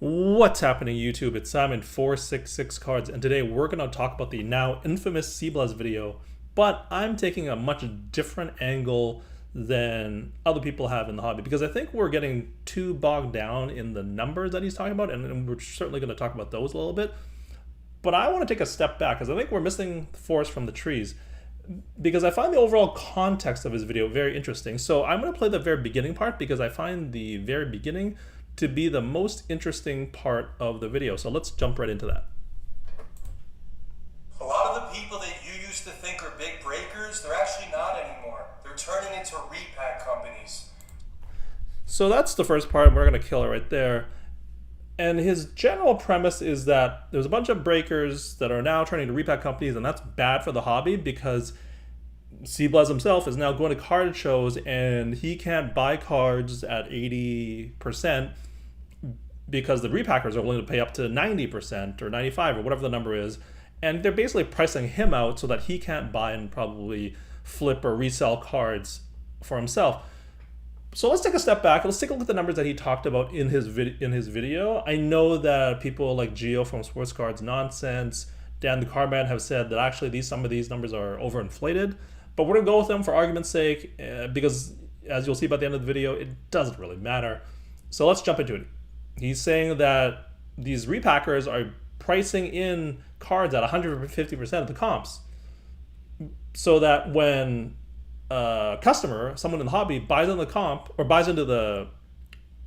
What's happening, YouTube? It's Simon466cards, and today we're going to talk about the now infamous cblez video, but I'm taking a much different angle than other people have in the hobby because I think we're getting too bogged down in the numbers that he's talking about, and we're certainly going to talk about those a little bit. But I want to take a step back because I think we're missing the forest from the trees because I find the overall context of his video very interesting. So I'm going to play the very beginning part because I find the very beginning to be the most interesting part of the video. So let's jump right into that. A lot of the people that you used to think are big breakers, they're actually not anymore. They're turning into repack companies. So that's the first part. We're going to kill it right there. And his general premise is that there's a bunch of breakers that are now turning to repack companies, and that's bad for the hobby because cblez himself is now going to card shows and he can't buy cards at 80% because the repackers are willing to pay up to 90% or 95 or whatever the number is, and they're basically pricing him out so that he can't buy and probably flip or resell cards for himself. So let's take a step back. Let's take a look at the numbers that he talked about in his video. I know that people like Gio from Sportscards Nonsense, Dan the Cardman have said that actually some of these numbers are overinflated, but we're gonna go with them for argument's sake because as you'll see by the end of the video, it doesn't really matter. So let's jump into it. He's saying that these repackers are pricing in cards at 150% of the comps so that when a customer, someone in the hobby, buys in the comp or buys into the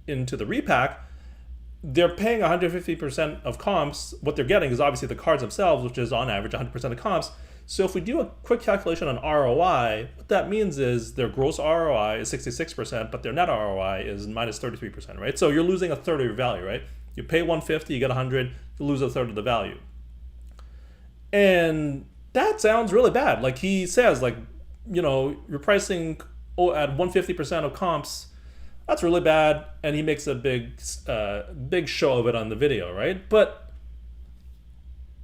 repack, they're paying 150% of comps. What they're getting is obviously the cards themselves, which is on average 100% of comps. So if we do a quick calculation on ROI, what that means is their gross ROI is 66%, but their net ROI is minus 33%, right? So you're losing a third of your value, right? You pay 150, you get 100, you lose a third of the value. And that sounds really bad. Like he says, like, you know, you're pricing at 150% of comps. That's really bad. And he makes a big show of it on the video, right? But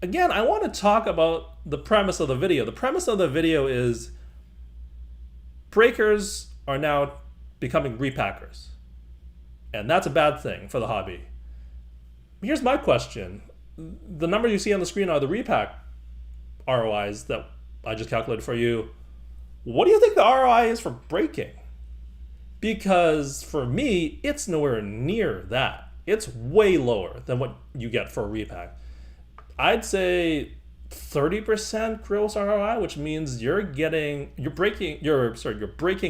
again, I want to talk about the premise of the video. The premise of the video is breakers are now becoming repackers. And that's a bad thing for the hobby. Here's my question. The number you see on the screen are the repack ROIs that I just calculated for you. What do you think the ROI is for breaking? Because for me, it's nowhere near that. It's way lower than what you get for a repack. I'd say 30% gross ROI, which means your breaking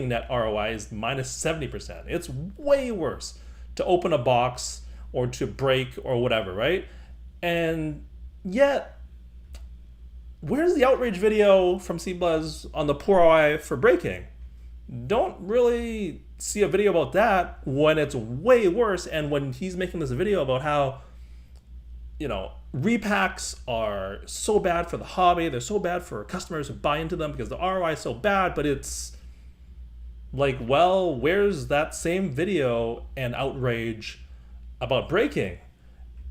net ROI is minus 70%. It's way worse to open a box or to break or whatever, right? And yet, where's the outrage video from cblez on the poor ROI for breaking? Don't really see a video about that when it's way worse, and when he's making this video about how, you know, repacks are so bad for the hobby, they're so bad for customers who buy into them because the ROI is so bad, but it's like, well, where's that same video and outrage about breaking?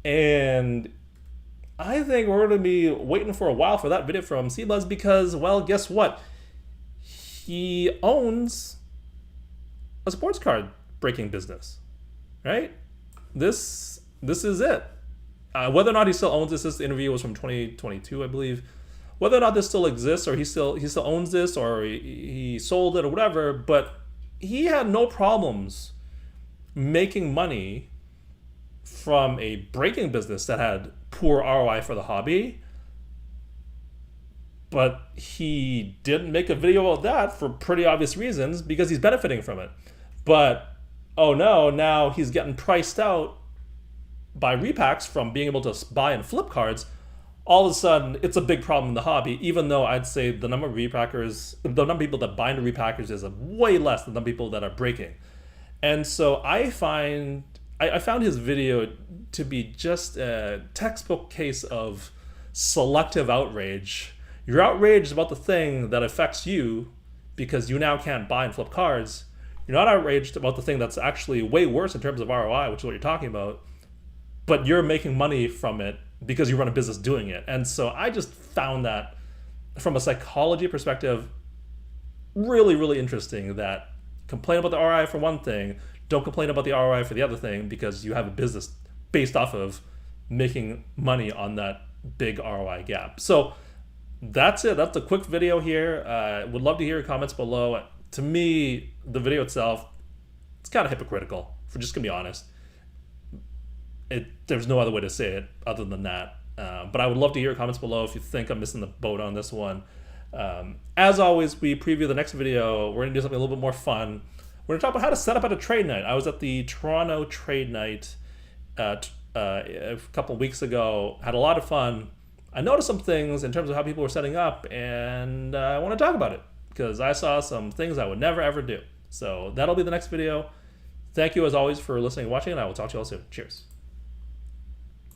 And I think we're going to be waiting for a while for that video from cblez because, well, guess what? He owns a sports card breaking business, right? This is it. Whether or not he still owns this interview was from 2022, I believe. Whether or not this still exists or he still owns this or he sold it or whatever, but he had no problems making money from a breaking business that had poor ROI for the hobby. But he didn't make a video about that for pretty obvious reasons because he's benefiting from it. But oh no, now he's getting priced out by repacks from being able to buy and flip cards. All of a sudden, it's a big problem in the hobby, even though I'd say the number of repackers, the number of people that buy into repackers is way less than the people that are breaking. And so I found his video to be just a textbook case of selective outrage. You're outraged about the thing that affects you because you now can't buy and flip cards. You're not outraged about the thing that's actually way worse in terms of ROI, which is what you're talking about, but you're making money from it because you run a business doing it. And so I just found that from a psychology perspective really, really interesting that complain about the ROI for one thing, don't complain about the ROI for the other thing because you have a business based off of making money on that big ROI gap. So that's it. That's a quick video here. Would love to hear your comments below. To me, the video itself, it's kind of hypocritical, if we're just gonna be honest. There's no other way to say it other than that. But I would love to hear your comments below if you think I'm missing the boat on this one. As always, we preview the next video. We're gonna do something a little bit more fun. We're gonna talk about how to set up at a trade night. I was at the Toronto trade night a couple weeks ago. Had a lot of fun. I noticed some things in terms of how people were setting up, and I want to talk about it because I saw some things I would never ever do. So that'll be the next video. Thank you as always for listening and watching, and I will talk to you all soon. Cheers.